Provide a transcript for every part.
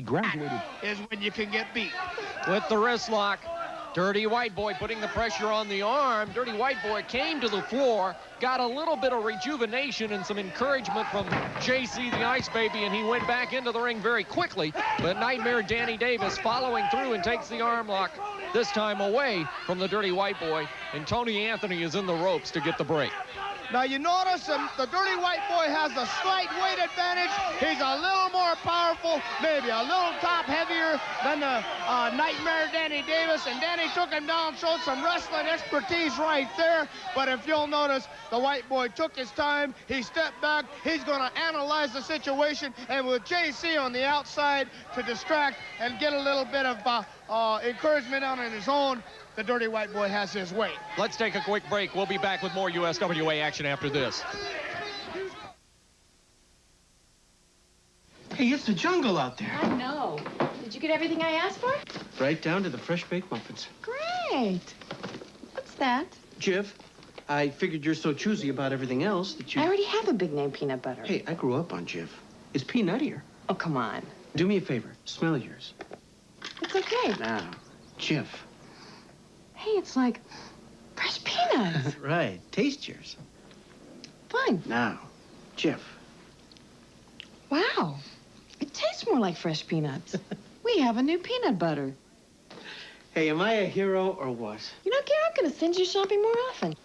graduated. Is when you can get beat. With the wrist lock, Dirty White Boy putting the pressure on the arm. Dirty White Boy came to the floor, got a little bit of rejuvenation and some encouragement from JC the Ice Baby, and he went back into the ring very quickly. But Nightmare Danny Davis following through and takes the arm lock, this time away from the Dirty White Boy, and Tony Anthony is in the ropes to get the break. Now you notice the Dirty White Boy has a slight weight advantage. He's a little more powerful, maybe a little top heavier than the Nightmare Danny Davis. And Danny took him down, showed some wrestling expertise right there. But if you'll notice, the White Boy took his time. He stepped back. He's going to analyze the situation. And with JC on the outside to distract and get a little bit of encouragement on his own, the Dirty White Boy has his way. Let's take a quick break. We'll be back with more USWA action after this. Hey, it's the jungle out there. I know. Did you get everything I asked for? Right down to the fresh baked muffins. Great. What's that? Jeff, I figured you're so choosy about everything else that you... I already have a big name peanut butter. Hey, I grew up on Jeff. It's peanuttier. Oh, come on. Do me a favor. Smell yours. It's okay. Now, Jeff. Hey, it's like fresh peanuts. Right. Taste yours. Fine. Now, Jeff. Wow. It tastes more like fresh peanuts. We have a new peanut butter. Hey, am I a hero or what? You know, Gary, I'm going to send you shopping more often.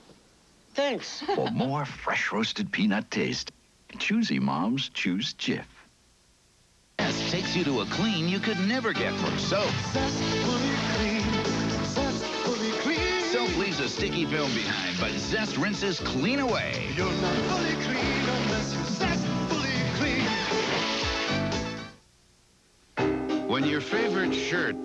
Thanks. For more fresh roasted peanut taste, choosy moms choose Jif. Zest takes you to a clean you could never get from soap. Zestfully clean. Zestfully clean. Soap leaves a sticky film behind, but Zest rinses clean away. You're not fully clean unless you're zestfully clean. When your favorite shirt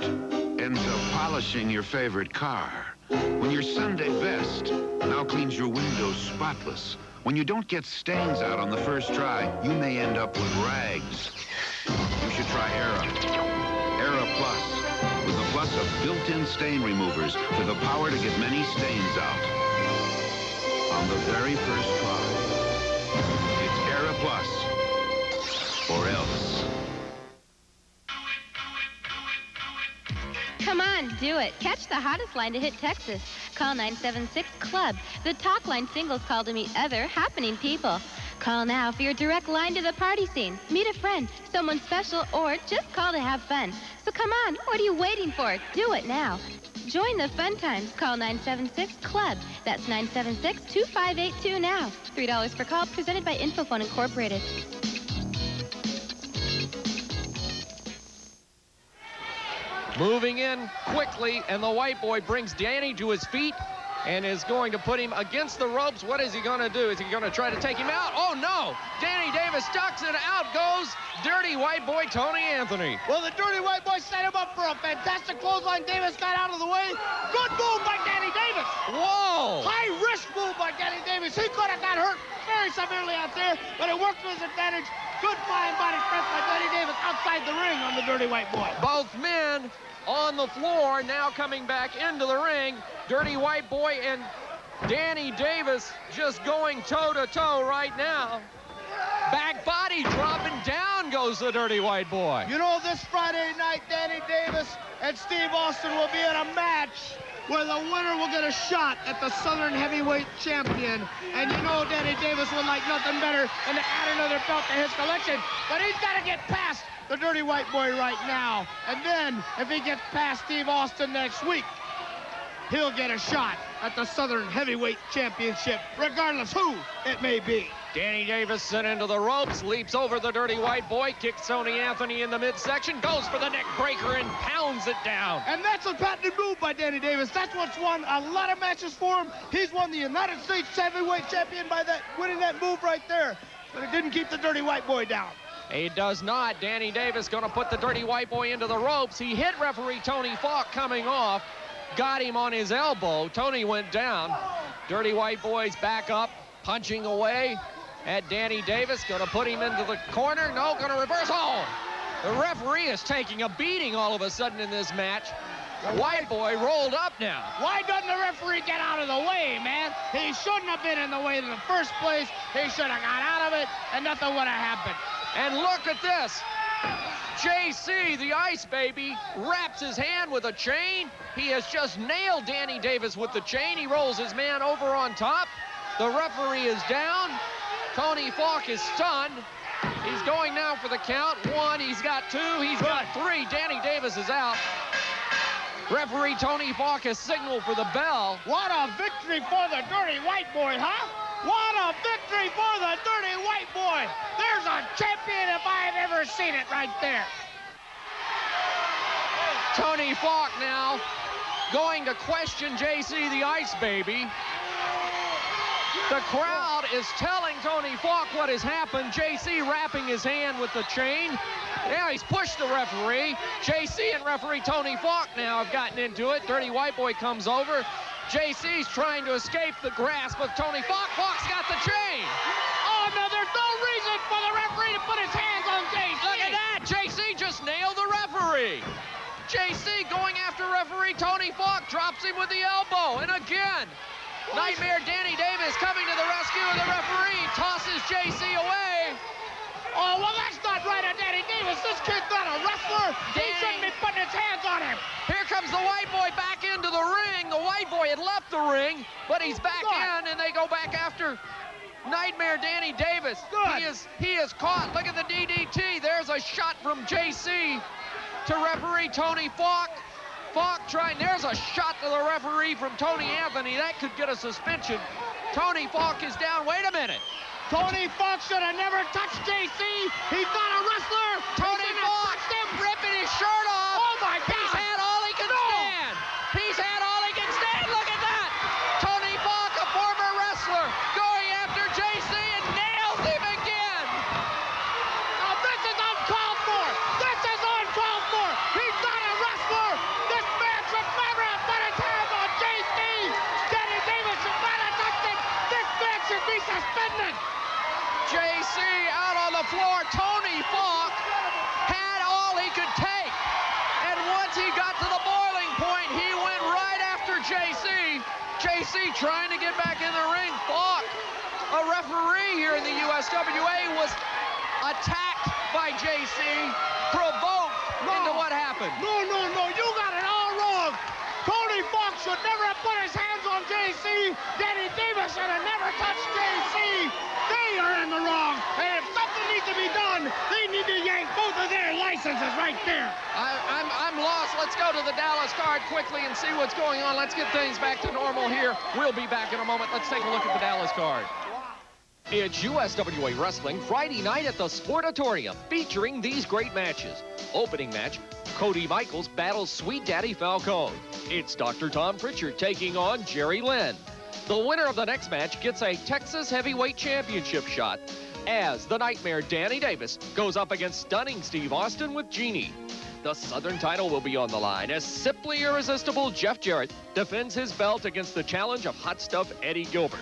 ends up polishing your favorite car. When your Sunday best now cleans your windows spotless. When you don't get stains out on the first try, you may end up with rags. You should try Era. Era Plus, with the plus of built-in stain removers for the power to get many stains out on the very first try. It's Era Plus, or else. Come on, do it. Catch the hottest line to hit Texas. Call 976-CLUB, the talk line singles call to meet other happening people. Call now for your direct line to the party scene. Meet a friend, someone special, or just call to have fun. So come on, what are you waiting for? Do it now. Join the fun times. Call 976-CLUB. That's 976-2582 now. $3 per call, presented by Infophone Incorporated. Moving in quickly, and the White Boy brings Danny to his feet and is going to put him against the ropes. What is he going to do? Is he going to try to take him out? Oh, no! Danny Davis ducks, and out goes Dirty White Boy Tony Anthony. Well, the Dirty White Boy set him up for a fantastic clothesline. Davis got out of the way. Good move by Danny Davis. Whoa! High-risk move by Danny Davis. He could have got hurt very severely out there, but it worked to his advantage. Good flying body strength by Danny Davis outside the ring on the Dirty White Boy. Both men on the floor, now coming back into the ring. Dirty White Boy and Danny Davis just going toe-to-toe right now. Back body dropping down goes the Dirty White Boy. You know, this Friday night, Danny Davis and Steve Austin will be in a match where the winner will get a shot at the Southern Heavyweight Champion. And you know Danny Davis would like nothing better than to add another belt to his collection. But he's got to get past the Dirty White Boy right now. And then, if he gets past Steve Austin next week, he'll get a shot at the Southern Heavyweight Championship, regardless who it may be. Danny Davis sent into the ropes, leaps over the Dirty White Boy, kicks Tony Anthony in the midsection, goes for the neck breaker and pounds it down. And that's a patented move by Danny Davis. That's what's won a lot of matches for him. He's won the United States Heavyweight Champion by winning that move right there. But it didn't keep the Dirty White Boy down. He does not. Danny Davis going to put the Dirty White Boy into the ropes. He hit referee Tony Falk coming off, got him on his elbow. Tony went down. Dirty White Boy's back up, punching away at Danny Davis. Going to put him into the corner. No, going to reverse. Oh, the referee is taking a beating all of a sudden in this match. The White Boy rolled up now. Why doesn't the referee get out of the way, man? He shouldn't have been in the way in the first place. He should have got out of it, and nothing would have happened. And look at this. JC, the Ice Baby, wraps his hand with a chain. He has just nailed Danny Davis with the chain. He rolls his man over on top. The referee is down. Tony Falk is stunned. He's going now for the count. 1, he's got 2, he's got 3. Danny Davis is out. Referee Tony Falk has signaled for the bell. What a victory for the Dirty White Boy, huh? What a victory for the Dirty White Boy. There's a champion if I've ever seen it right there. Tony Falk now going to question JC, the Ice Baby. The crowd is telling Tony Falk what has happened. JC wrapping his hand with the chain. Now he's pushed the referee. JC and referee Tony Falk now have gotten into it. Dirty White Boy comes over. JC's trying to escape the grasp of Tony Falk. Falk's got the chain. Oh, no, there's no reason for the referee to put his hands on JC. Look at that. JC just nailed the referee. JC going after referee Tony Falk, drops him with the elbow. And again, Nightmare Danny Davis coming to the rescue of the referee, tosses JC away. Oh, well, that's not right on Danny Davis. This kid's not a wrestler. He shouldn't be putting his hands on him. Here comes the White Boy back into the ring. The White Boy had left the ring, but he's back in, and they go back after Nightmare Danny Davis. He is caught. Look at the DDT. There's a shot from JC to referee Tony Falk. Falk trying. There's a shot to the referee from Tony Anthony. That could get a suspension. Tony Falk is down. Wait a minute. Tony Falk should have never touched JC. He's not a wrestler. Tony Falk ripping his shirt off. Oh, my God. He's had all he can stand. He's had all he can stand. Look at that. Tony Falk, a former wrestler, going after JC and nails him again. Now, this is uncalled for. This is uncalled for. He's not a wrestler. This man should never have put his hands on JC. Danny Davis should not have touched him. This man should be suspended. JC out on the floor. Tony Falk had all he could take. And once he got to the boiling point, he went right after JC. JC trying to get back in the ring. Falk, a referee here in the USWA, was attacked by JC, provoked into what happened. No, you got it all wrong. Tony Falk should never have put his hands on JC. Danny Davis should have never touched JC. They are in the wrong. And if something needs to be done, they need to yank both of their licenses right there. I'm lost. Let's go to the Dallas card quickly and see what's going on. Let's get things back to normal here. We'll be back in a moment. Let's take a look at the Dallas card. It's USWA Wrestling Friday night at the Sportatorium, featuring these great matches. Opening match, Cody Michaels battles Sweet Daddy Falcone. It's Dr. Tom Pritchard taking on Jerry Lynn. The winner of the next match gets a Texas Heavyweight Championship shot as the Nightmare Danny Davis goes up against Stunning Steve Austin with Genie. The Southern title will be on the line as Simply Irresistible Jeff Jarrett defends his belt against the challenge of Hot Stuff Eddie Gilbert.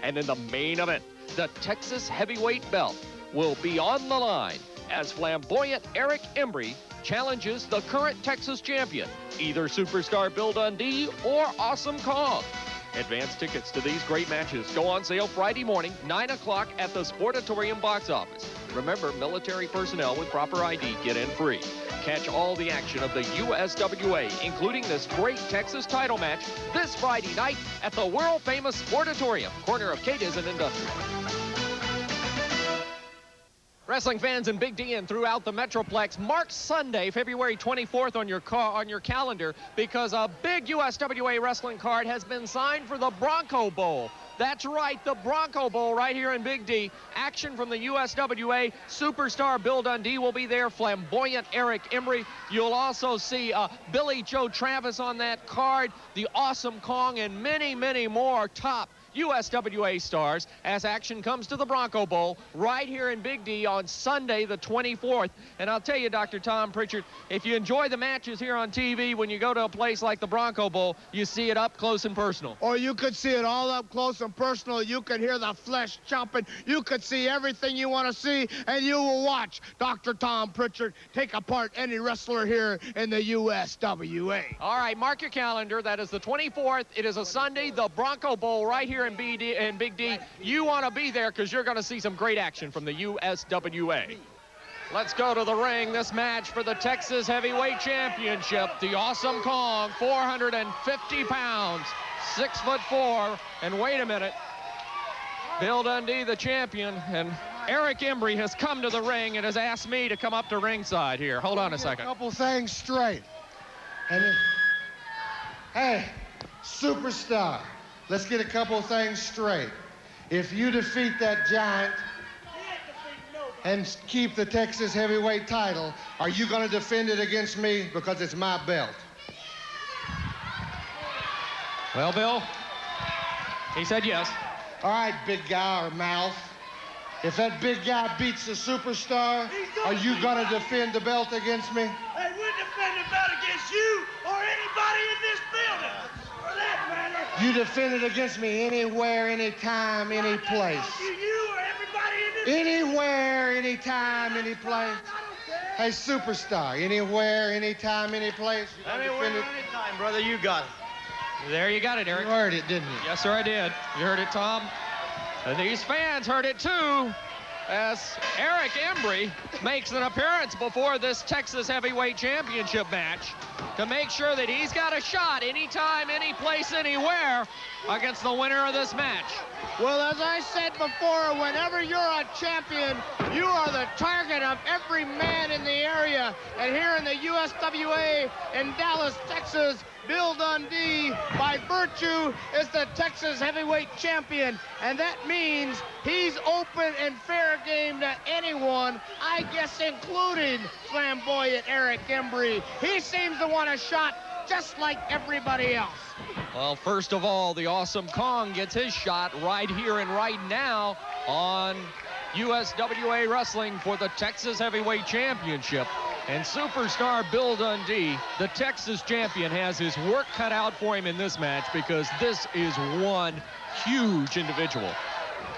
And in the main event, the Texas Heavyweight belt will be on the line as flamboyant Eric Embry challenges the current Texas champion, either Superstar Bill Dundee or Awesome Kong. Advance tickets to these great matches go on sale Friday morning, 9 o'clock at the Sportatorium box office. Remember, military personnel with proper ID get in free. Catch all the action of the USWA, including this great Texas title match, this Friday night at the world-famous Sportatorium, corner of Cadiz and Industrial. Wrestling fans in Big D and throughout the Metroplex, mark Sunday, February 24th on your calendar, because a big USWA wrestling card has been signed for the Bronco Bowl. That's right, the Bronco Bowl right here in Big D. Action from the USWA. Superstar Bill Dundee will be there. Flamboyant Eric Embry. You'll also see Billy Joe Travis on that card. The Awesome Kong and many, many more top USWA stars as action comes to the Bronco Bowl right here in Big D on Sunday the 24th. And I'll tell you, Dr. Tom Pritchard, if you enjoy the matches here on TV, when you go to a place like the Bronco Bowl, you see it up close and personal. Or you could see it all up close and personal. You could hear the flesh chomping. You could see everything you want to see, and you will watch Dr. Tom Pritchard take apart any wrestler here in the USWA. All right, mark your calendar. That is the 24th. It is a Sunday, the Bronco Bowl right here in Big D. You want to be there because you're going to see some great action from the USWA. Let's go to the ring. This match for the Texas Heavyweight Championship. The Awesome Kong, 450 pounds, 6'4". And wait a minute. Bill Dundee, the champion, and Eric Embry has come to the ring and has asked me to come up to ringside here. Hold on a second. A couple things straight. Hey, superstar, let's get a couple things straight. If you defeat that giant and keep the Texas heavyweight title, are you going to defend it against me? Because it's my belt. Well, Bill, he said yes. All right, big guy or mouth. If that big guy beats the superstar, are you going to defend the belt against me? Hey, we're defending the belt against you or anybody in this building, for that matter. You defend it against me anywhere, anytime, any place. You or everybody in this Anywhere, anytime, any place. Hey, superstar, anywhere, anytime, any place. Anywhere, anytime, brother, you got it. There you got it, Eric. You heard it, didn't you? Yes, sir, I did. You heard it, Tom. And these fans heard it, too, as Eric Embry makes an appearance before this Texas Heavyweight Championship match to make sure that he's got a shot anytime, any place, anywhere against the winner of this match. Well, as I said before, whenever you're a champion, you are the target of every man in the area. And here in the USWA in Dallas, Texas, Bill Dundee, by virtue, is the Texas heavyweight champion. And that means he's open and fair game to anyone, I guess including flamboyant Eric Embry. He seems to want a shot just like everybody else. Well, first of all, the Awesome Kong gets his shot right here and right now on USWA Wrestling for the Texas Heavyweight Championship. And superstar Bill Dundee, the Texas champion, has his work cut out for him in this match because this is one huge individual.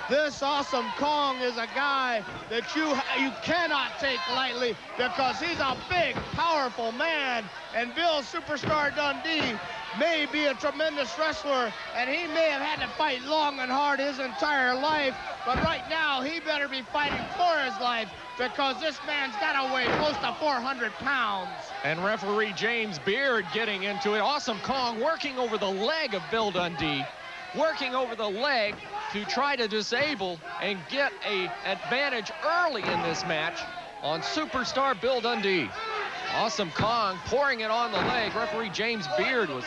This Awesome Kong is a guy that you cannot take lightly because he's a big, powerful man. And Bill Superstar Dundee may be a tremendous wrestler, and he may have had to fight long and hard his entire life, but right now he better be fighting for his life because this man's got to weigh close to 400 pounds. And referee James Beard getting into it. Awesome Kong working over the leg of Bill Dundee, working over the leg to try to disable and get an advantage early in this match on superstar Bill Dundee. Awesome Kong pouring it on the leg. Referee James Beard was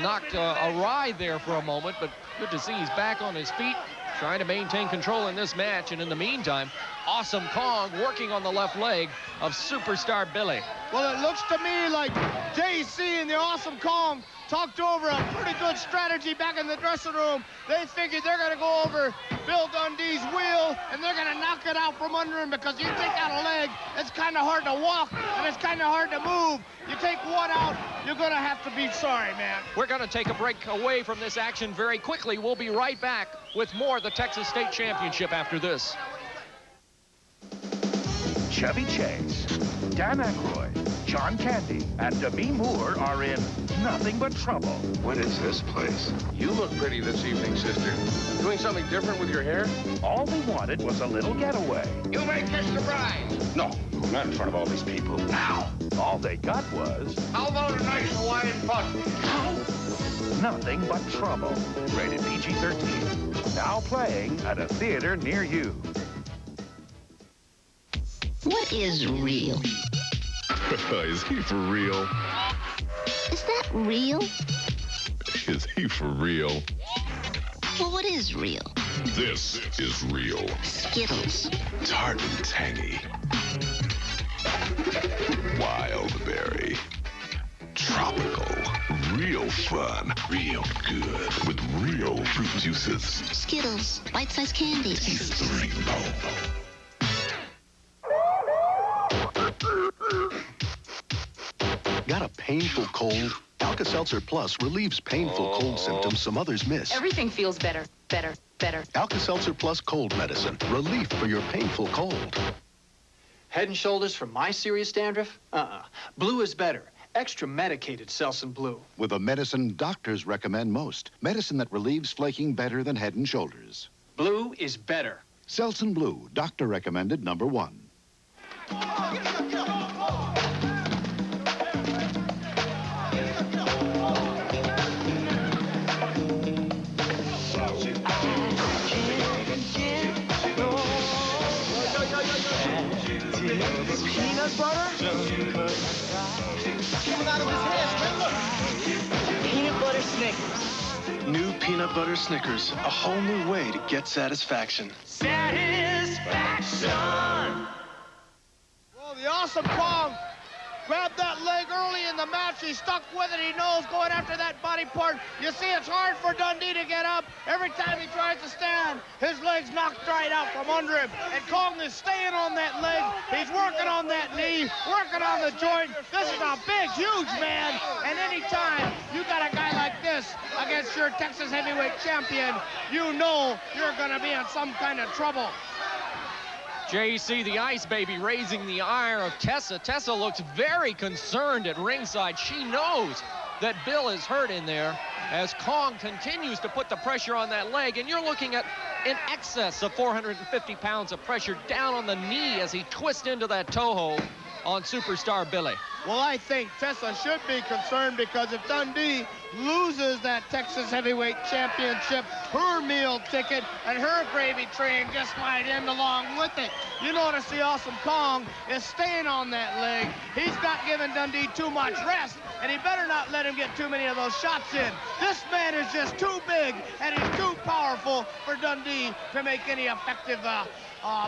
knocked awry there for a moment, but good to see he's back on his feet, trying to maintain control in this match. And in the meantime, Awesome Kong working on the left leg of superstar Billy. Well, it looks to me like JC and the Awesome Kong talked over a pretty good strategy back in the dressing room. They figured they're going to go over Bill Dundee's wheel, and they're going to knock it out from under him because you take out a leg, it's kind of hard to walk, and it's kind of hard to move. You take one out, you're going to have to be sorry, man. We're going to take a break away from this action very quickly. We'll be right back with more of the Texas State Championship after this. Chevy Chase, Dan Aykroyd, John Candy, and Demi Moore are in Nothing But Trouble. What is this place? You look pretty this evening, sister. Doing something different with your hair? All they wanted was a little getaway. You may kiss the bride. No, not in front of all these people. Now, all they got was How about a nice Hawaiian punch? Nothing But Trouble. Rated PG-13. Now playing at a theater near you. What is real? Is he for real? Is that real? Is he for real? Well, what is real? This is real. Skittles. Tart and tangy. Wild berry. Tropical. Real fun. Real good. With real fruit juices. Skittles. Bite-sized candies. Taste the rainbow. Got a painful cold? Alka-Seltzer Plus relieves painful cold symptoms some others miss. Everything feels better, better, better. Alka-Seltzer Plus cold medicine. Relief for your painful cold. Head and Shoulders for my serious dandruff? Blue is better. Extra medicated Selsun Blue. With a medicine doctors recommend most. Medicine that relieves flaking better than Head and Shoulders. Blue is better. Selsun Blue, doctor recommended #1. Coming out of his hands, man, look. Peanut butter Snickers. New peanut butter Snickers, a whole new way to get satisfaction. Satisfaction. Well, the Awesome Kong grabbed that leg early in the match. He stuck with it. He knows going after that body part. You see, it's hard for Dundee to get up. Every time he tries to stand, his leg's knocked right out from under him. And Kong is staying on that leg. He's working on that knee, working on the joint. This is a big, huge man. And anytime you got a guy like this against your Texas heavyweight champion, you know you're going to be in some kind of trouble. JC, the Ice Baby, raising the ire of Tessa. Tessa looks very concerned at ringside. She knows that Bill is hurt in there as Kong continues to put the pressure on that leg. And you're looking at in excess of 450 pounds of pressure down on the knee as he twists into that toe hold on Superstar Billy. Well, I think Tessa should be concerned because if Dundee loses that Texas Heavyweight Championship, her meal ticket and her gravy train just might end along with it. You notice the Awesome Kong is staying on that leg. He's not giving Dundee too much rest, and he better not let him get too many of those shots in. This man is just too big, and he's too powerful for Dundee to make any effective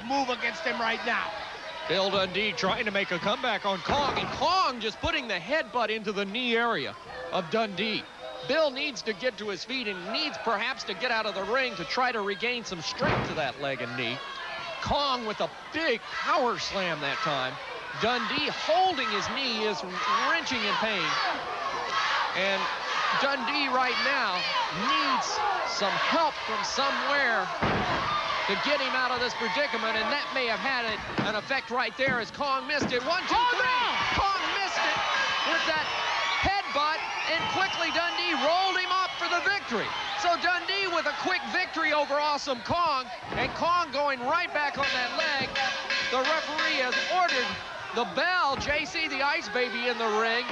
move against him right now. Bill Dundee trying to make a comeback on Kong, and Kong just putting the headbutt into the knee area of Dundee. Bill needs to get to his feet and needs perhaps to get out of the ring to try to regain some strength to that leg and knee. Kong with a big power slam that time. Dundee holding his knee is wrenching in pain. And Dundee right now needs some help from somewhere to get him out of this predicament, and that may have had an effect right there as Kong missed it. 1, 2, 3. Kong missed it with that headbutt, and quickly Dundee rolled him up for the victory. So Dundee with a quick victory over Awesome Kong, and Kong going right back on that leg. The referee has ordered the bell. JC, the Ice Baby, in the ring.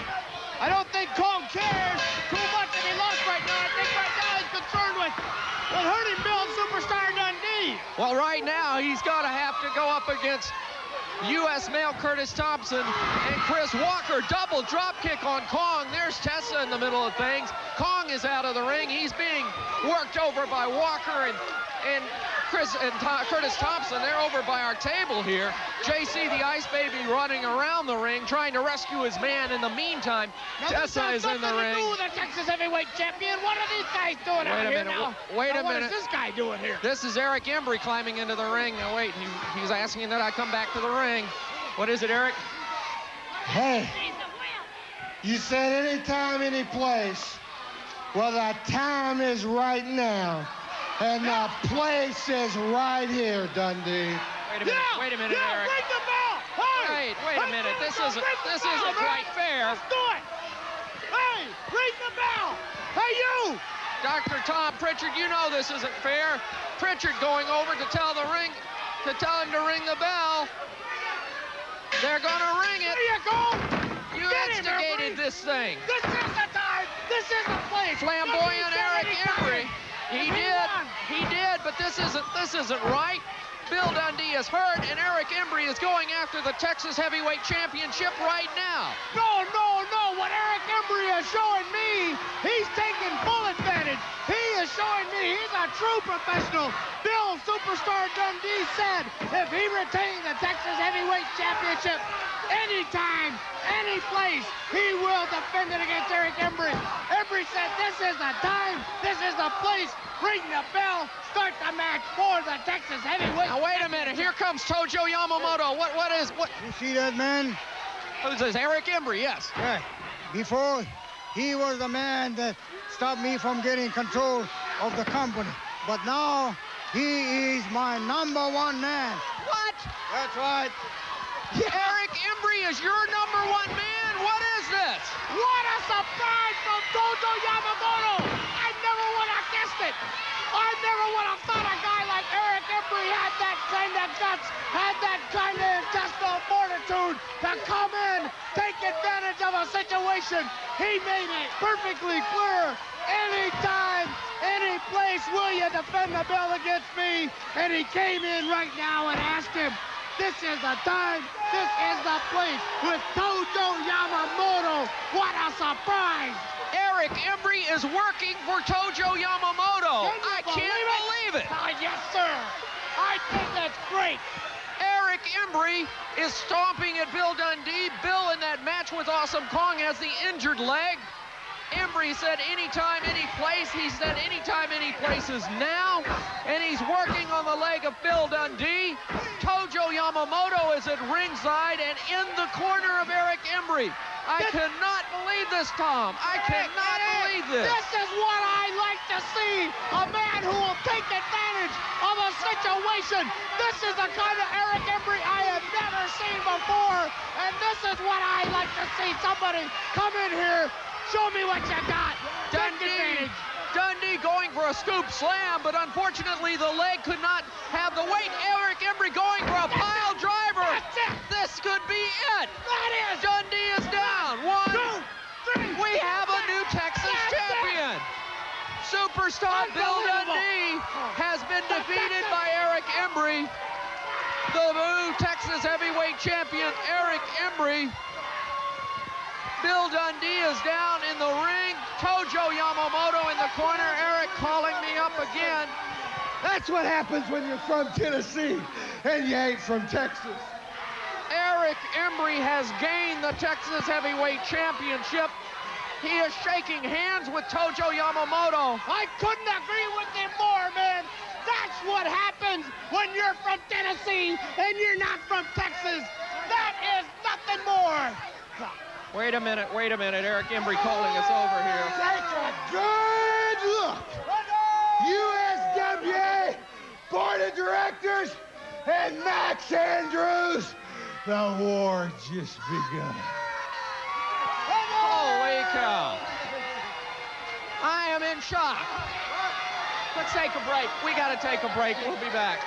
I don't think Kong cares too much that he lost right now. I think right now he's concerned with hurting Bill and Superstar Dundee. Well, right now he's going to have to go up against U.S. male Curtis Thompson and Chris Walker. Double drop kick on Kong. There's Tessa in the middle of things. Kong is out of the ring. He's being worked over by Walker and Curtis Thompson. They're over by our table here. JC, the Ice Baby, running around the ring, trying to rescue his man. In the meantime, now, Tessa is in the ring. The Texas Heavyweight Champion. What are these guys doing out here now? Wait a minute. What is this guy doing here? This is Eric Embry climbing into the ring. Now, wait, he's asking that I come back to the ring. What is it, Eric? Hey, you said anytime, any place. Well, the time is right now. And the place is right here, Dundee. Wait a minute, Eric. Ring the bell! Hey! Wait a minute. This isn't quite fair. Let's do it! Hey! Ring the bell! Hey, you! Dr. Tom Pritchard, you know this isn't fair. Pritchard going over to tell him to ring the bell. They're gonna ring it. There you go! You instigated this thing. This is the time! This is the place! Flamboyant Eric Embry. He did, but this isn't right. Bill Dundee is hurt, and Eric Embry is going after the Texas Heavyweight Championship right now. No. What Eric Embry is showing me, he's taking full advantage. He is showing me he's a true professional. Bill Superstar Dundee said if he retains the Texas Heavyweight Championship anytime, any place, he will defend it against Eric Embry. Embry said this is the time, this is the place. Ring the bell, start the match for the Texas Heavyweight. Now wait a minute, here comes Tojo Yamamoto. What? You see that man? Who's this? Eric Embry, yes. Right. Before, he was the man that stopped me from getting control of the company. But now, he is my #1 man. What? That's right. Eric Embry is your #1 man? What is this? What a surprise from Tojo Yamamoto! I never would have guessed it. I never would have thought a guy like Eric Embry had that kind of guts, had that kind of intestinal fortitude to come in, take advantage of a situation. He made it perfectly clear. Anytime, any place, will you defend the bell against me? And he came in right now and asked him, This is the time. This is the place with Tojo Yamamoto. What a surprise! Eric Embry is working for Tojo Yamamoto. I can't believe it. Yes, sir. I think that's great. Eric Embry is stomping at Bill Dundee. Bill in that match with Awesome Kong has the injured leg. Embry said anytime, any place. He said anytime, any place is now. And he's working on the leg of Bill Dundee. Tojo Yamamoto is at ringside and in the corner of Eric Embry. I cannot believe this, Tom. I cannot believe this. This is what I like to see. A man who will take advantage of a situation. This is the kind of Eric Embry I have never seen before. And this is what I like to see. Somebody come in here. Show me what you got. Dundee going for a scoop slam, but unfortunately the leg could not have the weight. Eric Embry going for a pile driver. This could be it. That is. Dundee is down. 1, 2, 3. We have a new Texas champion. Superstar Bill Dundee has been defeated by Eric Embry. The new Texas heavyweight champion, Eric Embry. Bill Dundee is down in the ring. Tojo Yamamoto in the corner. Eric calling me up again. That's what happens when you're from Tennessee and you ain't from Texas. Eric Embry has gained the Texas Heavyweight Championship. He is shaking hands with Tojo Yamamoto. I couldn't agree with him more, man. That's what happens when you're from Tennessee and you're not from Texas. That is nothing more. Wait a minute. Eric Embry calling us over here. Take a good look. USWA Board of Directors and Max Andrews. The war just begun. Holy cow. I am in shock. Let's take a break. We got to take a break. We'll be back.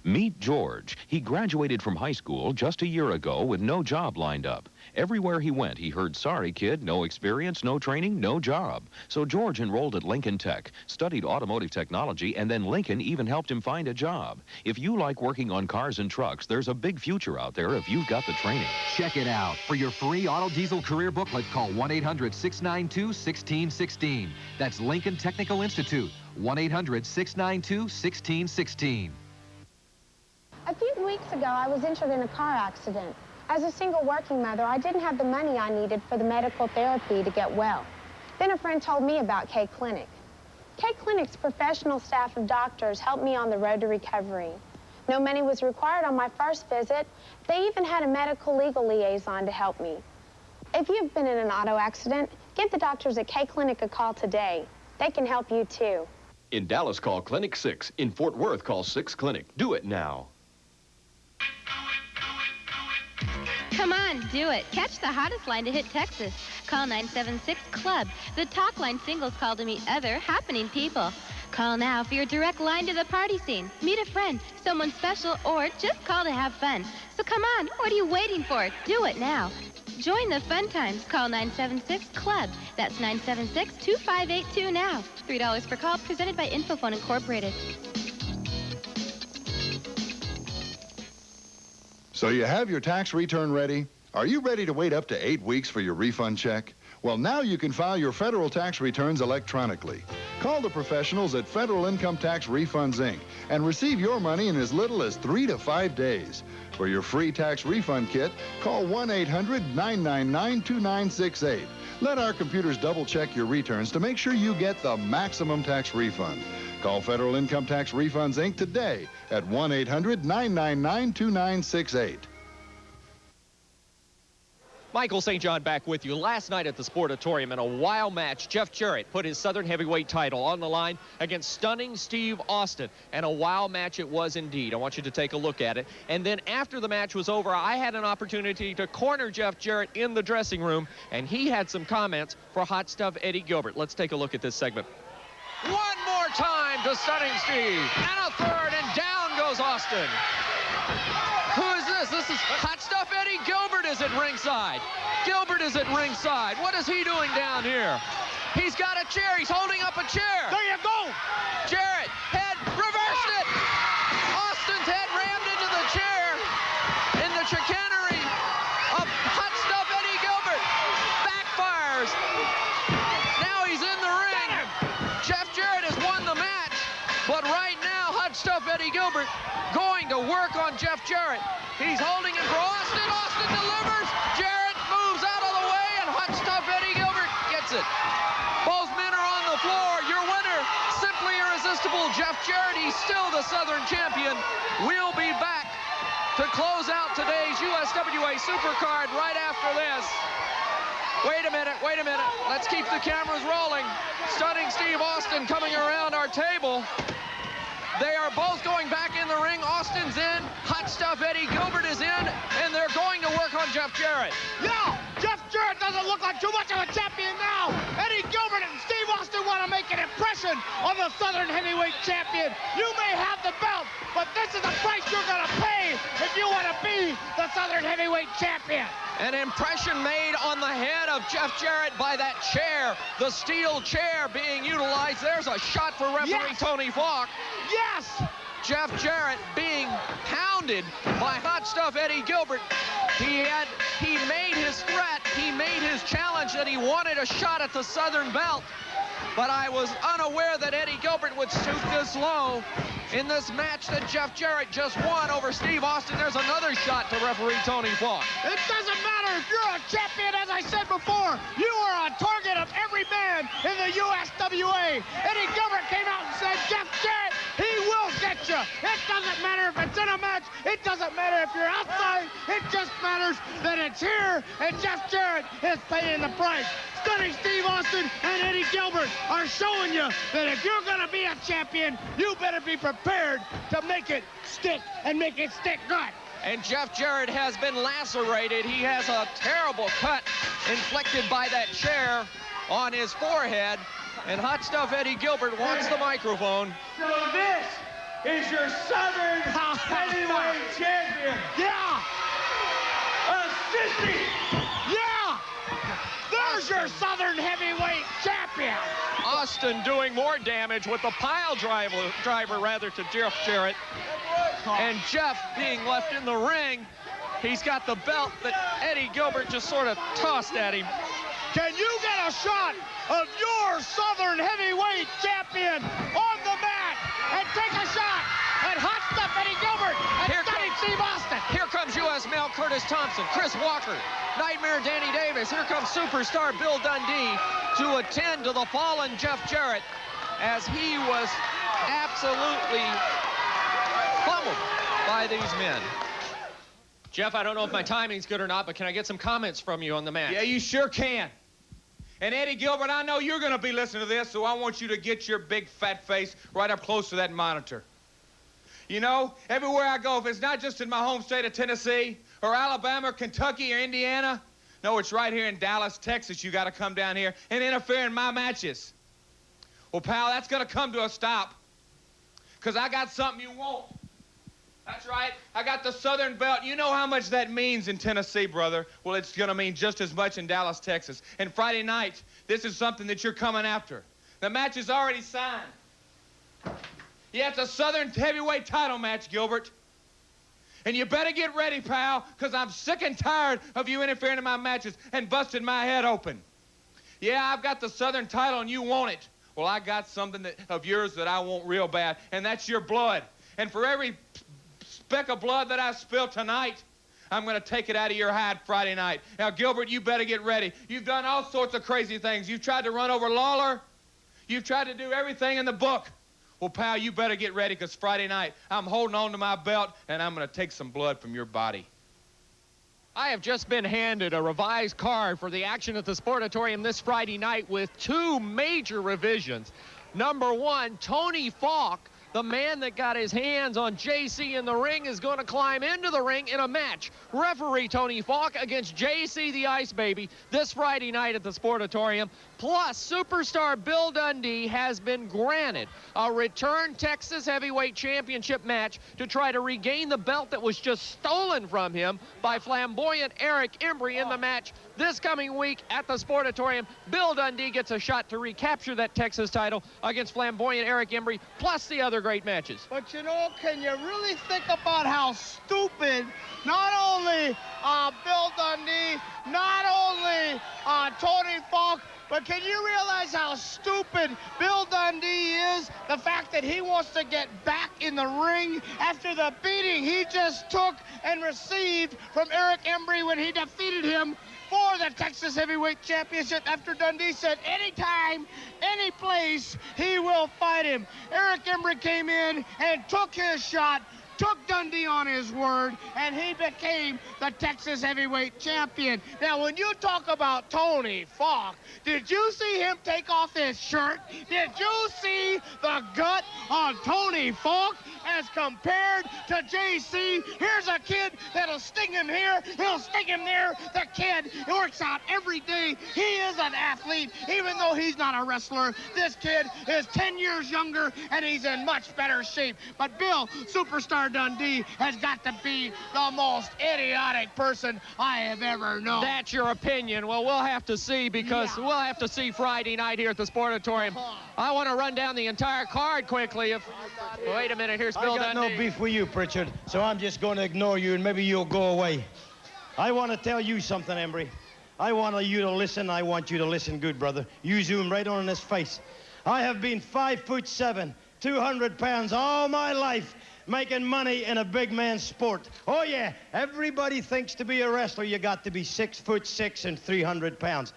Meet George. He graduated from high school just a year ago with no job lined up. Everywhere he went, he heard, "Sorry, kid, no experience, no training, no job." So George enrolled at Lincoln Tech, studied automotive technology, and then Lincoln even helped him find a job. If you like working on cars and trucks, there's a big future out there if you've got the training. Check it out. For your free Auto Diesel career booklet, call 1-800-692-1616. That's Lincoln Technical Institute, 1-800-692-1616. A few weeks ago, I was injured in a car accident. As a single working mother, I didn't have the money I needed for the medical therapy to get well. Then a friend told me about K Clinic. K Clinic's professional staff of doctors helped me on the road to recovery. No money was required on my first visit. They even had a medical legal liaison to help me. If you've been in an auto accident, give the doctors at K Clinic a call today. They can help you too. In Dallas, call Clinic 6. In Fort Worth, call 6 Clinic. Do it now. Come on, do it. Catch the hottest line to hit Texas. Call 976-CLUB, the talk line singles call to meet other happening people. Call now for your direct line to the party scene. Meet a friend, someone special, or just call to have fun. So come on, what are you waiting for? Do it now. Join the fun times. Call 976-CLUB. That's 976-2582 now. $3 per call, presented by Infophone Incorporated. So you have your tax return ready? Are you ready to wait up to 8 weeks for your refund check? Well, now you can file your federal tax returns electronically. Call the professionals at Federal Income Tax Refunds, Inc. and receive your money in as little as 3 to 5 days. For your free tax refund kit, call 1-800-999-2968. Let our computers double-check your returns to make sure you get the maximum tax refund. Call Federal Income Tax Refunds, Inc. today at 1-800-999-2968. Michael St. John back with you. Last night at the Sportatorium in a wild match, Jeff Jarrett put his Southern Heavyweight title on the line against stunning Steve Austin. And a wild match it was indeed. I want you to take a look at it. And then after the match was over, I had an opportunity to corner Jeff Jarrett in the dressing room, and he had some comments for Hot Stuff Eddie Gilbert. Let's take a look at this segment. One more time to stunning Steve. And a third, and down goes Austin. Who is this? This is Hot Stuff Eddie Gilbert is at ringside. Gilbert is at ringside. What is he doing down here? He's got a chair. He's holding up a chair. There you go. Jarrett, head, reversed it. Austin's head rammed into the chair in the chicanery of hot stuff Eddie Gilbert. Backfires. Now he's in the ring. Jeff Jarrett has won the match, but right now, hot stuff Eddie Gilbert going to work on Jeff Jarrett. He's holding him for Austin. Austin delivers. Jarrett moves out of the way, and hot stuff Eddie Gilbert gets it. Both men are on the floor. Your winner, simply irresistible Jeff Jarrett. He's still the Southern champion. We'll be back to close out today's USWA Supercard right after this. Wait a minute. Let's keep the cameras rolling. Stunning Steve Austin coming around our table. They are both going back in the ring. Austin's in, hot stuff Eddie Gilbert is in, and they're going to work on Jeff Jarrett. Yeah, Jeff Jarrett doesn't look like too much of a champion now. Eddie Gilbert and Steve Austin want to make an impression on the Southern Heavyweight Champion. You may have the belt, but this is the price you're going to pay if you want to be the Southern Heavyweight Champion. An impression made on the head of Jeff Jarrett by that chair, the steel chair being utilized. There's a shot for referee Tony Falk. Yes! Jeff Jarrett being pounded by hot stuff Eddie Gilbert. He made his threat, he made his challenge that he wanted a shot at the Southern belt. But I was unaware that Eddie Gilbert would stoop this low in this match that Jeff Jarrett just won over Steve Austin. There's another shot to referee Tony Falk. It doesn't matter if you're a champion, as I said before. You are a target of every man in the USWA. Eddie Gilbert came out and said, Jeff Jarrett, he will get you. It doesn't matter if it's in a match. It doesn't matter if you're outside. It just matters that it's here, and Jeff Jarrett is paying the price. Stunning Steve Austin and Eddie Gilbert are showing you that if you're going to be a champion, you better be prepared to make it stick and make it stick good. And Jeff Jarrett has been lacerated. He has a terrible cut inflicted by that chair on his forehead. And hot stuff Eddie Gilbert wants the microphone. So this is your Southern Heavyweight Champion. Yeah! Sissy! Yeah! There's your Southern Heavyweight Champion! Austin doing more damage with the pile driver to Jeff Jarrett. And Jeff being left in the ring. He's got the belt that Eddie Gilbert just sort of tossed at him. Can you get a shot of your Southern Heavyweight Champion on the mat and take a shot at hot stuff Eddie Gilbert and Stunning Steve Austin? Here comes U.S. Male Curtis Thompson, Chris Walker, Nightmare Danny Davis. Here comes superstar Bill Dundee to attend to the fallen Jeff Jarrett as he was absolutely pummeled by these men. Jeff, I don't know if my timing's good or not, but can I get some comments from you on the match? Yeah, you sure can. And Eddie Gilbert, I know you're going to be listening to this, so I want you to get your big fat face right up close to that monitor. You know, everywhere I go, if it's not just in my home state of Tennessee or Alabama or Kentucky or Indiana, no, it's right here in Dallas, Texas. You got to come down here and interfere in my matches. Well, pal, that's going to come to a stop because I got something you won't. That's right. I got the Southern belt. You know how much that means in Tennessee, brother. Well, it's going to mean just as much in Dallas, Texas. And Friday night, this is something that you're coming after. The match is already signed. Yeah, it's a Southern heavyweight title match, Gilbert. And you better get ready, pal, because I'm sick and tired of you interfering in my matches and busting my head open. Yeah, I've got the Southern title and you want it. Well, I got something of yours that I want real bad, and that's your blood. And for every speck of blood that I spill tonight, I'm going to take it out of your hide Friday night. Now, Gilbert, you better get ready. You've done all sorts of crazy things. You've tried to run over Lawler. You've tried to do everything in the book. Well, pal, you better get ready because Friday night, I'm holding on to my belt, and I'm going to take some blood from your body. I have just been handed a revised card for the action at the Sportatorium this Friday night with two major revisions. Number one, Tony Falk, the man that got his hands on JC in the ring, is going to climb into the ring in a match. Referee Tony Falk against JC the Ice Baby this Friday night at the Sportatorium. Plus, superstar Bill Dundee has been granted a return Texas Heavyweight Championship match to try to regain the belt that was just stolen from him by flamboyant Eric Embry in the match This coming week at the Sportatorium, Bill Dundee gets a shot to recapture that Texas title against flamboyant Eric Embry, plus the other great matches. But you know, can you really think about how stupid not only Bill Dundee, not only Tony Falk, but can you realize how stupid Bill Dundee is? The fact that he wants to get back in the ring after the beating he just took and received from Eric Embry when he defeated him for the Texas Heavyweight Championship after Dundee said anytime, any place, he will fight him. Eric Embry came in and took his shot, took Dundee on his word, and he became the Texas Heavyweight Champion. Now, when you talk about Tony Falk, did you see him take off his shirt? Did you see the gut on Tony Falk as compared to JC? Here's a kid that'll sting him here, he'll sting him there. The kid works out every day. He is an athlete, even though he's not a wrestler. This kid is 10 years younger, and he's in much better shape. But Bill, Superstar Dundee, has got to be the most idiotic person I have ever known. That's your opinion. Well, we'll have to see, because we'll have to see Friday night here at the Sportatorium. I want to run down the entire card quickly. Wait a minute, here's Bill Dundee. I got no beef with you, Pritchard, so I'm just going to ignore you, and maybe you'll go away. I want to tell you something, Embry. I want you to listen. I want you to listen good, brother. You zoom right on in his face. I have been 5'7", 200 pounds all my life, making money in a big man's sport. Oh, yeah, everybody thinks to be a wrestler, you got to be 6'6" and 300 pounds.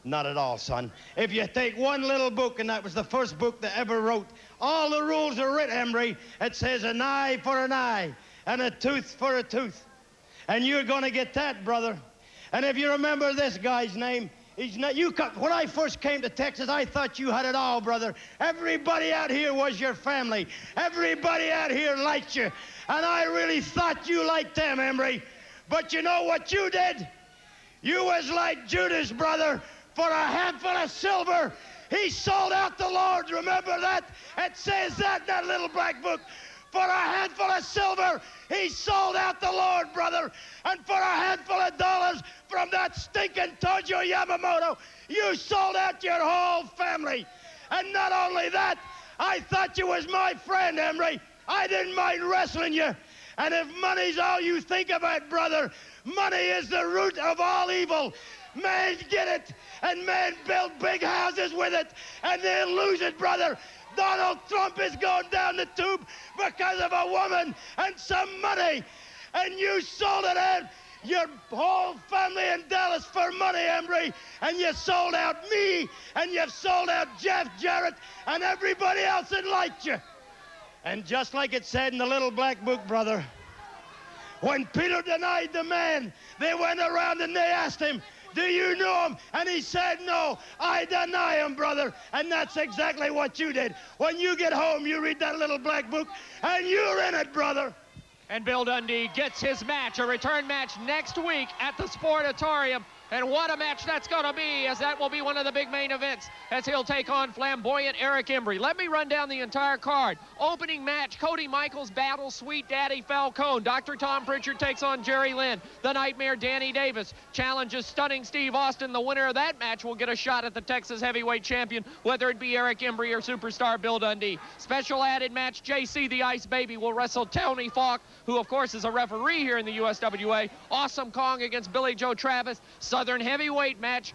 Not at all, son. If you take one little book, and that was the first book they ever wrote, all the rules are written, Embry. It says an eye for an eye and a tooth for a tooth. And you're going to get that, brother. And if you remember this guy's name, he's not, when I first came to Texas, I thought you had it all, brother. Everybody out here was your family. Everybody out here liked you. And I really thought you liked them, Embry. But you know what you did? You was like Judas, brother. For a handful of silver, he sold out the Lord. Remember that? It says that in that little black book. For a handful of silver, he sold out the Lord, brother. And for a handful of dollars from that stinking Tojo Yamamoto, you sold out your whole family. And not only that, I thought you was my friend, Embry. I didn't mind wrestling you. And if money's all you think about, brother, money is the root of all evil. Men get it, and men build big houses with it, and they'll lose it, brother. Donald Trump is going down the tube because of a woman and some money, and you sold it out, your whole family in Dallas, for money, Embry, and you sold out me, and you've sold out Jeff Jarrett, and everybody else that liked you. And just like it said in the little black book, brother, when Peter denied the man, they went around and they asked him, do you know him? And he said, no, I deny him, brother. And that's exactly what you did. When you get home, you read that little black book, and you're in it, brother. And Bill Dundee gets his match, a return match next week at the Sportatorium. And what a match that's going to be, as that will be one of the big main events, as he'll take on flamboyant Eric Embry. Let me run down the entire card. Opening match, Cody Michaels battles Sweet Daddy Falcone. Dr. Tom Pritchard takes on Jerry Lynn. The Nightmare Danny Davis challenges Stunning Steve Austin. The winner of that match will get a shot at the Texas Heavyweight Champion, whether it be Eric Embry or Superstar Bill Dundee. Special added match, JC the Ice Baby will wrestle Tony Falk, who of course is a referee here in the USWA. Awesome Kong against Billy Joe Travis. Southern Heavyweight match,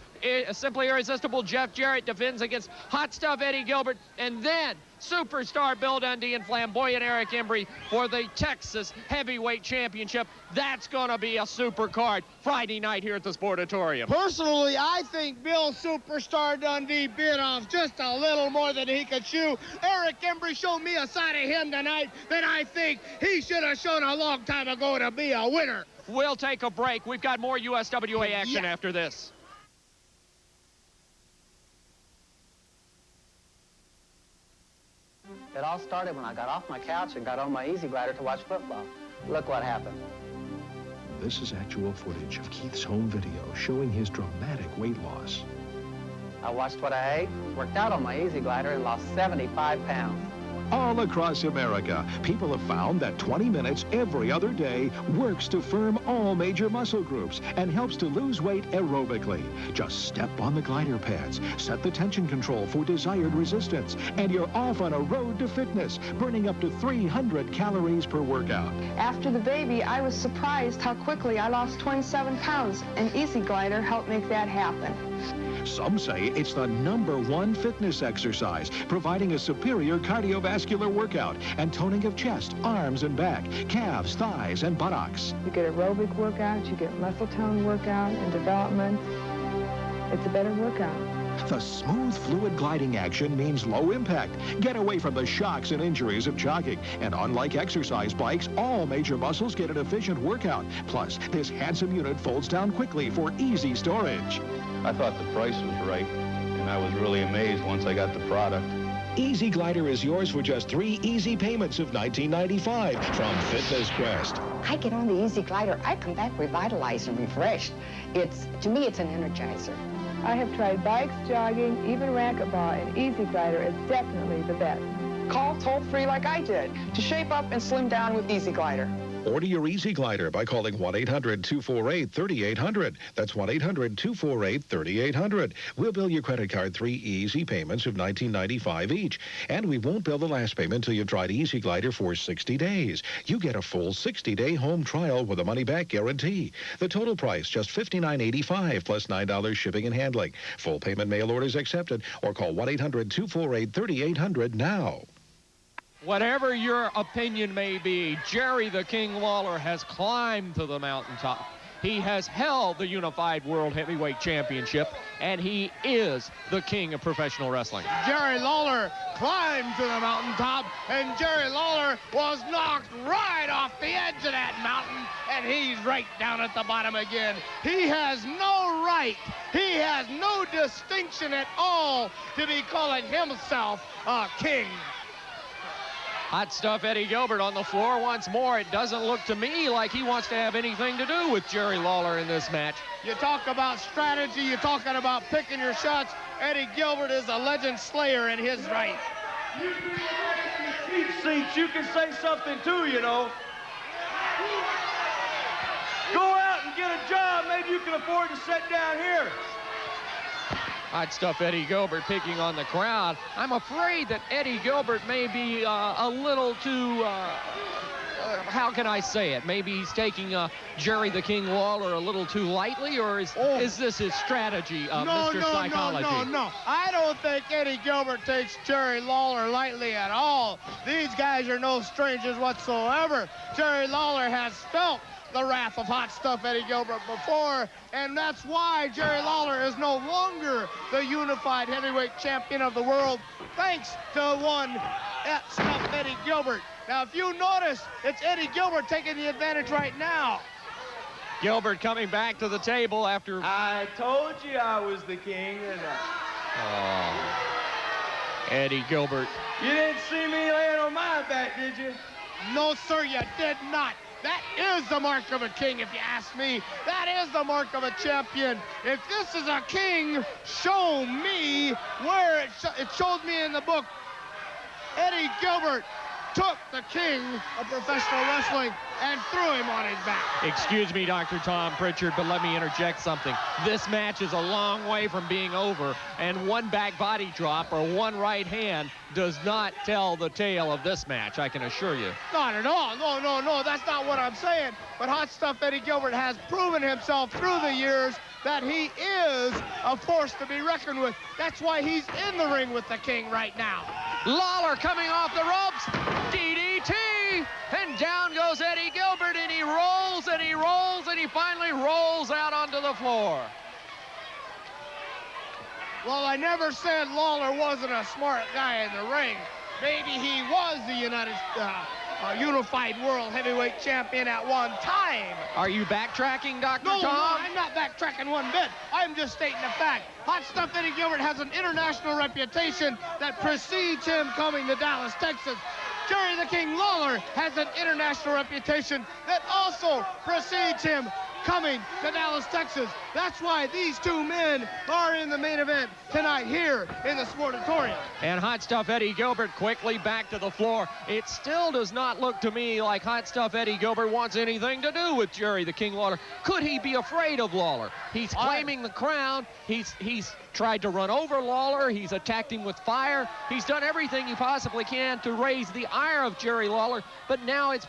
Simply Irresistible Jeff Jarrett defends against Hot Stuff Eddie Gilbert, and then Superstar Bill Dundee and flamboyant Eric Embry for the Texas Heavyweight Championship. That's going to be a super card Friday night here at the Sportatorium. Personally, I think Bill Superstar Dundee bit off just a little more than he could chew. Eric Embry showed me a side of him tonight that I think he should have shown a long time ago to be a winner. We'll take a break. We've got more USWA action after this. It all started when I got off my couch and got on my Easy Glider to watch football. Look what happened. This is actual footage of Keith's home video showing his dramatic weight loss. I watched what I ate, worked out on my Easy Glider, and lost 75 pounds. all across America, people have found that 20 minutes every other day works to firm all major muscle groups and helps to lose weight aerobically. Just step on the glider pads, set the tension control for desired resistance, and you're off on a road to fitness, burning up to 300 calories per workout. After the baby, I was surprised how quickly I lost 27 pounds, and Easy Glider helped make that happen. Some say it's the #1 fitness exercise, providing a superior cardiovascular workout and toning of chest, arms and back, calves, thighs, and buttocks. You get aerobic workout, you get muscle tone workout and development. It's a better workout. The smooth fluid gliding action means low impact. Get away from the shocks and injuries of jogging. And unlike exercise bikes, all major muscles get an efficient workout. Plus, this handsome unit folds down quickly for easy storage. I thought the price was right, and I was really amazed once I got the product. Easy Glider is yours for just 3 easy payments of $19.95 from Fitness Quest. I get on the Easy Glider, I come back revitalized and refreshed. To me, it's an energizer. I have tried bikes, jogging, even racquetball, and Easy Glider is definitely the best. Call toll-free like I did to shape up and slim down with Easy Glider. Order your Easy Glider by calling 1-800-248-3800. That's 1-800-248-3800. We'll bill your credit card 3 easy payments of $19.95 each. And we won't bill the last payment until you've tried Easy Glider for 60 days. You get a full 60-day home trial with a money-back guarantee. The total price, just $59.85 plus $9 shipping and handling. Full payment mail orders accepted, or call 1-800-248-3800 now. Whatever your opinion may be, Jerry the King Lawler has climbed to the mountaintop. He has held the Unified World Heavyweight Championship, and he is the king of professional wrestling. Jerry Lawler climbed to the mountaintop, and Jerry Lawler was knocked right off the edge of that mountain, and he's right down at the bottom again. He has no right, he has no distinction at all to be calling himself a king. Hot stuff, Eddie Gilbert on the floor once more. It doesn't look to me like he wants to have anything to do with Jerry Lawler in this match. You talk about strategy, you're talking about picking your shots. Eddie Gilbert is a legend slayer in his right. You cheap seats, you can say something too, you know. Go out and get a job. Maybe you can afford to sit down here. Hot stuff, Eddie Gilbert picking on the crowd. I'm afraid that Eddie Gilbert may be a little too, how can I say it? Maybe he's taking Jerry the King Lawler a little too lightly, or is this his strategy, Mr. Psychology? No. I don't think Eddie Gilbert takes Jerry Lawler lightly at all. These guys are no strangers whatsoever. Jerry Lawler has felt the wrath of Hot Stuff Eddie Gilbert before, and that's why Jerry Lawler is no longer the unified heavyweight champion of the world, thanks to one Stuff Eddie Gilbert. Now, if you notice, it's Eddie Gilbert taking the advantage right now. Gilbert coming back to the table after... I told you I was the king. Eddie Gilbert. You didn't see me laying on my back, did you? No, sir, you did not. That is the mark of a king, if you ask me. That is the mark of a champion. If this is a king, show me where it showed me in the book. Eddie Gilbert took the king of professional wrestling and threw him on his back. Excuse me, Dr. Tom Pritchard, but let me interject something. This match is a long way from being over, and one back body drop or one right hand does not tell the tale of this match, I can assure you. Not at all. No, that's not what I'm saying. But Hot Stuff Eddie Gilbert has proven himself through the years that he is a force to be reckoned with. That's why he's in the ring with the king right now. Lawler coming off the ropes, DDT, and down goes Eddie Gilbert, and he rolls, and he rolls, and he finally rolls out onto the floor. Well, I never said Lawler wasn't a smart guy in the ring. Maybe he was the Unified World Heavyweight Champion at one time. Are you backtracking, Dr. Tom? No, I'm not backtracking one bit. I'm just stating the fact. Hot Stuff Eddie Gilbert has an international reputation that precedes him coming to Dallas, Texas. Jerry the King Lawler has an international reputation that also precedes him coming to Dallas, Texas. That's why these two men are in the main event tonight here in the Sportatorium. And Hot Stuff Eddie Gilbert quickly back to the floor. It still does not look to me like Hot Stuff Eddie Gilbert wants anything to do with Jerry the King Lawler. Could he be afraid of Lawler? He's claiming the crown. He's tried to run over Lawler. He's attacked him with fire. He's done everything he possibly can to raise the ire of Jerry Lawler. But now is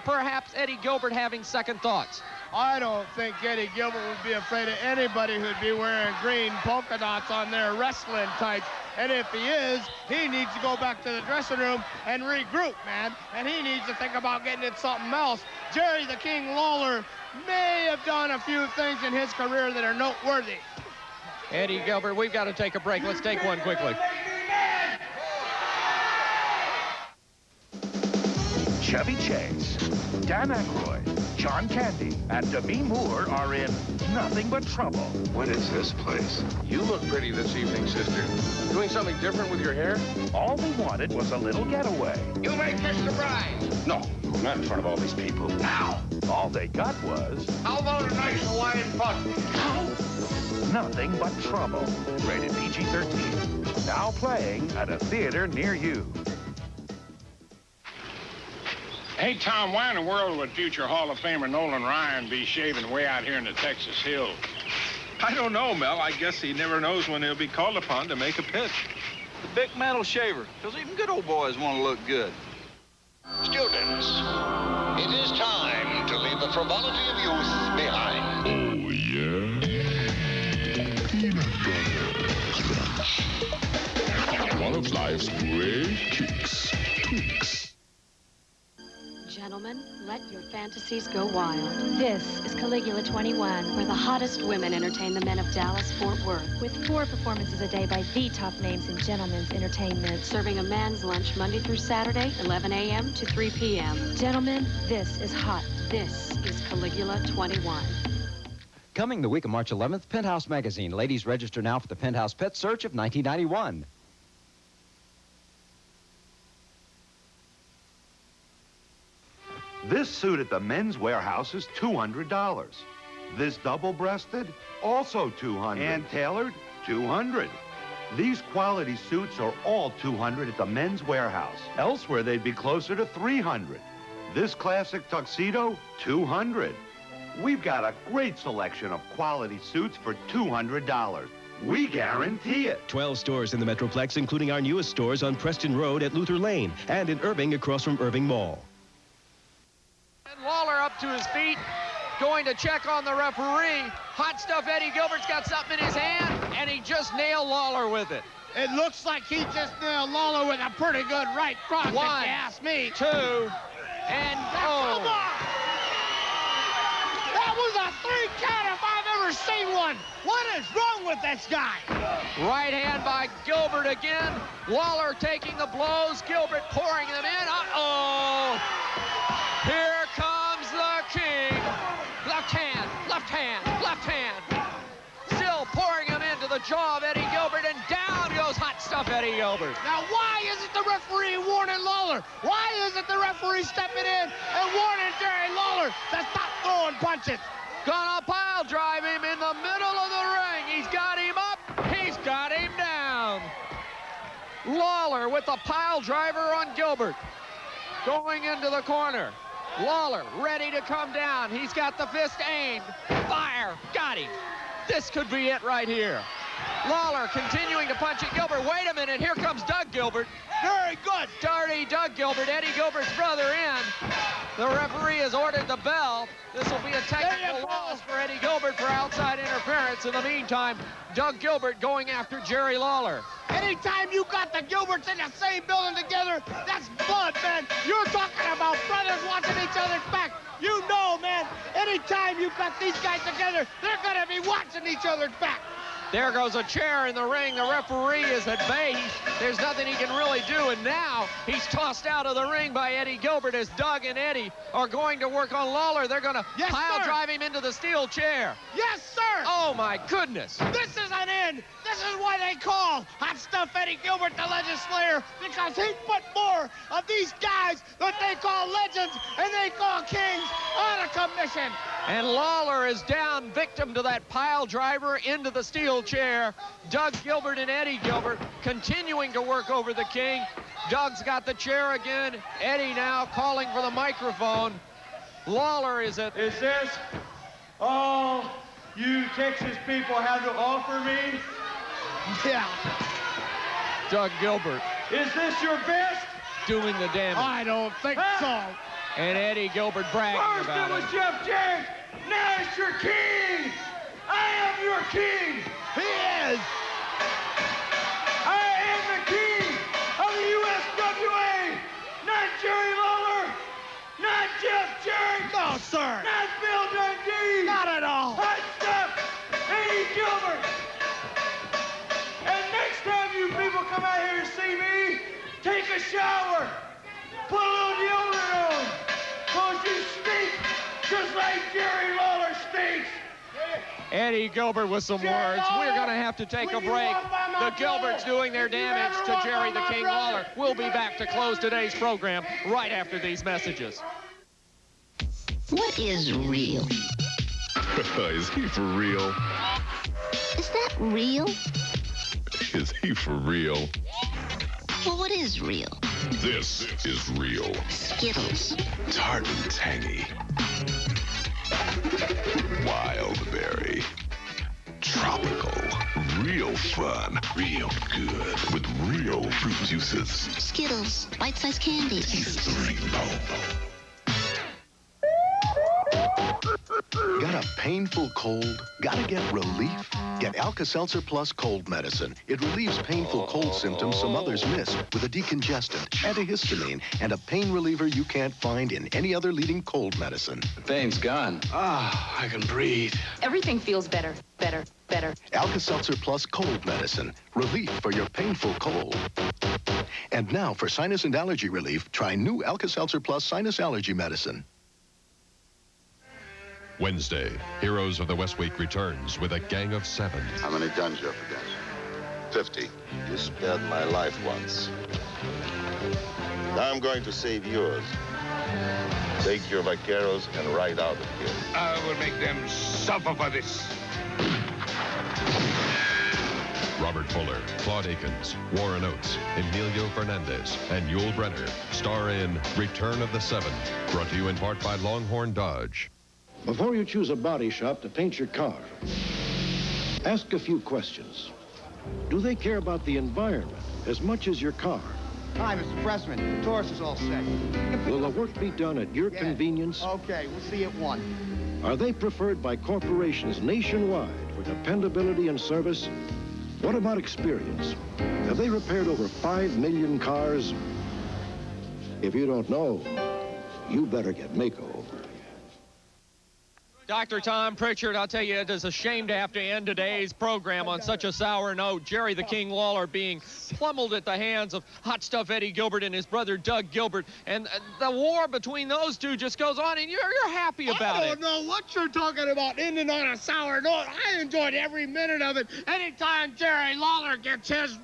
perhaps Eddie Gilbert having second thoughts. I don't think Eddie Gilbert would be afraid of anybody who'd be wearing green polka dots on their wrestling tights. And if he is, he needs to go back to the dressing room and regroup, man. And he needs to think about getting into something else. Jerry the King Lawler may have done a few things in his career that are noteworthy. Eddie Gilbert, we've got to take a break. Let's take one quickly. Chevy Chase, Dan Aykroyd, John Candy, and Demi Moore are in Nothing But Trouble. What is this place? You look pretty this evening, sister. Doing something different with your hair? All they wanted was a little getaway. You may kiss the bride. No, not in front of all these people. Now. All they got was... How about a nice Hawaiian punch? Nothing But Trouble. Rated PG-13. Now playing at a theater near you. Hey, Tom, why in the world would future Hall of Famer Nolan Ryan be shaving way out here in the Texas hills? I don't know, Mel. I guess he never knows when he'll be called upon to make a pitch. The big metal shaver, because even good old boys want to look good. Students, it is time to leave the frivolity of youth behind. Oh, yeah? Peanut butter crunch. One of life's great kicks. Tweaks. Gentlemen, let your fantasies go wild. This is Caligula 21, where the hottest women entertain the men of Dallas, Fort Worth. With 4 performances a day by the top names in gentlemen's entertainment. Serving a man's lunch Monday through Saturday, 11 a.m. to 3 p.m. Gentlemen, this is hot. This is Caligula 21. Coming the week of March 11th, Penthouse Magazine. Ladies, register now for the Penthouse Pet Search of 1991. This suit at the Men's Warehouse is $200. This double-breasted, also $200. And tailored, $200. These quality suits are all $200 at the Men's Warehouse. Elsewhere, they'd be closer to $300. This classic tuxedo, $200. We've got a great selection of quality suits for $200. We guarantee it. 12 stores in the Metroplex, including our newest stores on Preston Road at Luther Lane and in Irving across from Irving Mall. Lawler up to his feet, going to check on the referee. Hot Stuff Eddie Gilbert's got something in his hand, and he just nailed Lawler with it. It looks like he just nailed Lawler with a pretty good right cross, if you ask me. 2, and oh. Come on! That was a 3 count if I've ever seen one. What is wrong with this guy? Right hand by Gilbert again. Lawler taking the blows, Gilbert pouring them in. Uh-oh! Here comes the king. Left hand, left hand, left hand. Still pouring him into the jaw of Eddie Gilbert, and down goes Hot Stuff Eddie Gilbert. Now, why isn't the referee warning Lawler? Why isn't the referee stepping in and warning Jerry Lawler to stop throwing punches? Gonna pile drive him in the middle of the ring. He's got him up. He's got him down. Lawler with the pile driver on Gilbert. Going into the corner. Lawler ready to come down. He's got the fist aimed. Fire. Got him. This could be it right here. Lawler continuing to punch at Gilbert. Wait a minute. Here comes Doug Gilbert. Very good. Dirty Doug Gilbert, Eddie Gilbert's brother, in. The referee has ordered the bell. This will be a technical loss for Eddie Gilbert for outside interference. In the meantime, Doug Gilbert going after Jerry Lawler. Anytime you got the Gilberts in the same building together, that's blood, man. You're talking about brothers watching each other's back. You know, man, anytime you got these guys together, they're going to be watching each other's back. There goes a chair in the ring. The referee is at bay. There's nothing he can really do, and now he's tossed out of the ring by Eddie Gilbert as Doug and Eddie are going to work on Lawler. They're going to pile drive him into the steel chair. Yes, sir. Oh, my goodness. This is an end. This is why they call Hot Stuff Eddie Gilbert the Legend Slayer, because he put more of these guys that they call legends and they call kings out of commission. And Lawler is down, victim to that pile driver into the steel chair. Doug Gilbert and Eddie Gilbert continuing to work over the King. Doug's got the chair again. Eddie now calling for the microphone. Lawler is at... Is this all you Texas people have to offer me? Yeah. Doug Gilbert. Is this your best? Doing the damage. I don't think so. And Eddie Gilbert bragging First about it was it. Jeff Jarrett. Now it's your king. I am your king. He is. I am the king of the USWA. Not Jerry Lawler. Not Jeff Jarrett. No, sir. Not Bill Dundee. Not at all. Hot stuff. Eddie Gilbert. And next time you people come out here to see me, take a shower. Put a little deodorant on. Cause you stink just like Jerry Lawler stinks. Eddie Gilbert with some words. We're going to have to take a break. The Gilberts doing their damage to Jerry the King Lawler. We'll be back to close today's program right after these messages. What is real? Is he for real? Is that real? Is he for real? Well, what is real? This is real. Skittles. Tart and tangy. Wild berry. Tropical. Real fun. Real good. With real fruit juices. Skittles. Bite-sized candy. Taste the rainbow. Got a painful cold? Gotta get relief? Get Alka-Seltzer Plus cold medicine. It relieves painful cold symptoms some others miss with a decongestant, antihistamine, and a pain reliever you can't find in any other leading cold medicine. The pain's gone. Ah, I can breathe. Everything feels better, better, better. Alka-Seltzer Plus cold medicine. Relief for your painful cold. And now for sinus and allergy relief, try new Alka-Seltzer Plus sinus allergy medicine. Wednesday, Heroes of the West Week returns with a gang of 7. How many guns you up against? 50. You spared my life once. Now I'm going to save yours. Take your vaqueros and ride out of here. I will make them suffer for this. Robert Fuller, Claude Akins, Warren Oates, Emilio Fernandez, and Yul Brenner star in Return of the 7, brought to you in part by Longhorn Dodge. Before you choose a body shop to paint your car, ask a few questions. Do they care about the environment as much as your car? Hi, Mr. Pressman. The Taurus is all set. Will the work be done at your convenience? Okay, we'll see you at 1. Are they preferred by corporations nationwide for dependability and service? What about experience? Have they repaired over 5 million cars? If you don't know, you better get Mako. Dr. Tom Pritchard, I'll tell you, it is a shame to have to end today's program on such a sour note. Jerry the King Lawler being pummeled at the hands of Hot Stuff Eddie Gilbert and his brother Doug Gilbert. And the war between those two just goes on, and you're happy about it. I don't know what you're talking about, ending on a sour note. I enjoyed every minute of it. Anytime Jerry Lawler gets his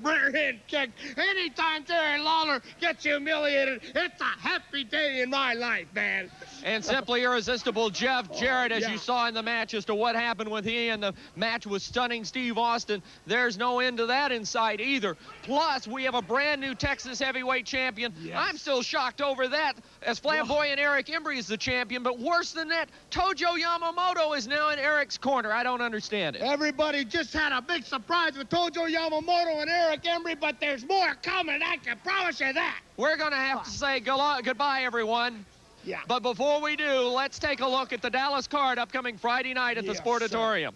rear end kicked, anytime Jerry Lawler gets humiliated, it's a happy day in my life, man. And simply irresistible Jeff Jarrett, as you saw in the match, as to what happened with he and the match with stunning Steve Austin. There's no end to that in sight either. Plus, we have a brand new Texas heavyweight champion. Yes. I'm still shocked over that, as flamboyant Eric Embry is the champion. But worse than that, Tojo Yamamoto is now in Eric's corner. I don't understand it. Everybody just had a big surprise with Tojo Yamamoto and Eric Embry, but there's more coming, I can promise you that. We're going to have to say goodbye, everyone. Yeah. But before we do, let's take a look at the Dallas card upcoming Friday night at the Sportatorium.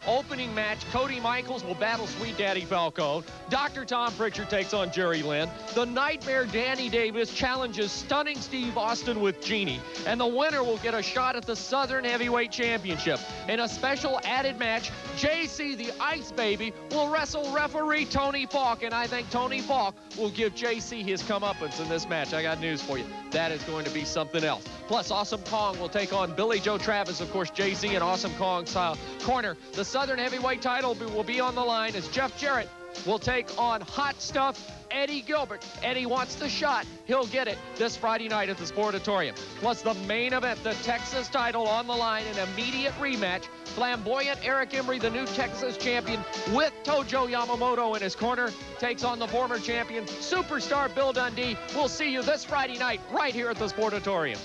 Opening match, Cody Michaels will battle Sweet Daddy Falco. Dr. Tom Pritchard takes on Jerry Lynn. The Nightmare Danny Davis challenges stunning Steve Austin with Genie. And the winner will get a shot at the Southern Heavyweight Championship. In a special added match, JC the Ice Baby will wrestle referee Tony Falk. And I think Tony Falk will give JC his comeuppance in this match. I got news for you. That is going to be something else. Plus, Awesome Kong will take on Billy Joe Travis, of course, JC and Awesome Kong's corner. The Southern Heavyweight title will be on the line as Jeff Jarrett will take on hot stuff Eddie Gilbert. Eddie wants the shot. He'll get it this Friday night at the Sportatorium. Plus the main event, the Texas title on the line, an immediate rematch. Flamboyant Eric Embry, the new Texas champion, with Tojo Yamamoto in his corner, takes on the former champion, superstar Bill Dundee. We'll see you this Friday night right here at the Sportatorium.